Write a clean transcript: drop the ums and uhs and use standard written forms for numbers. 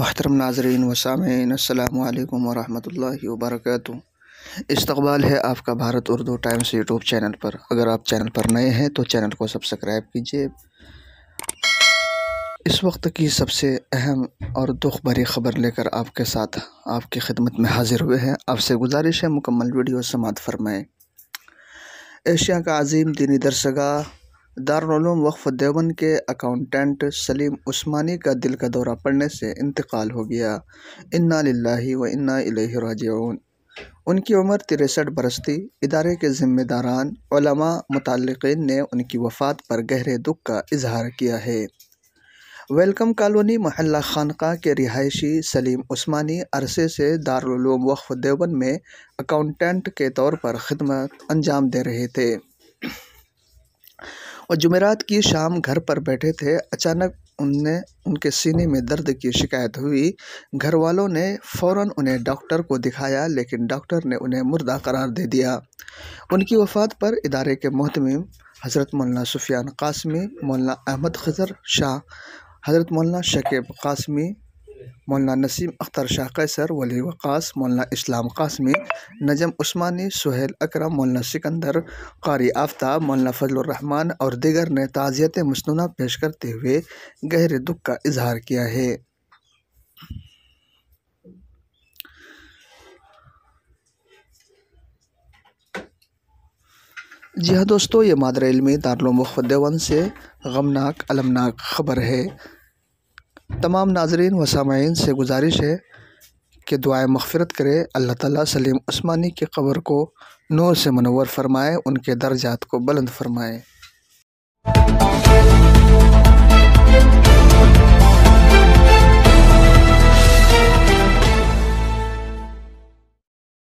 محترم ناظرین و سامعین، السلام علیکم ورحمۃ اللہ وبرکاتہ۔ استقبال ہے آپ کا Bharat Urdu Times YouTube channel پر۔ اگر آپ چینل پر نئے ہیں تو چینل کو سبسکرائب کیجیے۔ اس وقت کی سب سے اہم اور دکھ بھری خبر لے کر آپ کے ساتھ آپ کی خدمت میں حاضر ہوئے ہیں۔ آپ سے گزارش ہے مکمل ویڈیو سماعت فرمائیں۔ ایشیا کا عظیم دینی درسگاہ دارالعلوم وقف دیوبند کے اکاؤنٹنٹ سلیم عثمانی کا دل کا دورہ پڑنے سے انتقال ہو گیا۔ انا للہ و انا الیہ راجعون۔ ان کی عمر 63 برس تھی۔ ادارے کے ذمہ داران، علماء، متعلقین نے ان کی وفات پر گہرے دکھ کا اظہار کیا ہے۔ ویلکم کالونی محلہ خانقاہ کے رہائشی سلیم عثمانی عرصے سے دارالعلوم وقف دیوبند میں اکاؤنٹنٹ کے طور پر خدمت انجام دے رہے تھے اور جمعرات کی شام گھر پر بیٹھے تھے۔ اچانک ان کے سینے میں درد کی شکایت ہوئی۔ گھر والوں نے فوراً انہیں ڈاکٹر کو دکھایا، لیکن ڈاکٹر نے انہیں مردہ قرار دے دیا۔ ان کی وفات پر ادارے کے محتمم حضرت مولانا سفیان قاسمی، مولانا احمد خضر شاہ، حضرت مولانا شکیب قاسمی، مولانا نسیم اختر شاہ قیصر، ولی وقاص مولانا اسلام قاسمی، نجم عثمانی، سہیل اکرم، مولانا سکندر، قاری آفتاب، مولانا فضل الرحمان اور دیگر نے تعزیت مسنونہ پیش کرتے ہوئے گہرے دکھ کا اظہار کیا ہے۔ جی ہاں دوستو، یہ مادر علمی دارالعلوم وقف دیوبند سے غمناک المناک خبر ہے۔ تمام ناظرین و سامعین سے گزارش ہے کہ دعائے مغفرت کرے۔ اللہ تعالیٰ سلیم عثمانی کی قبر کو نور سے منور فرمائے، ان کے درجات کو بلند فرمائے۔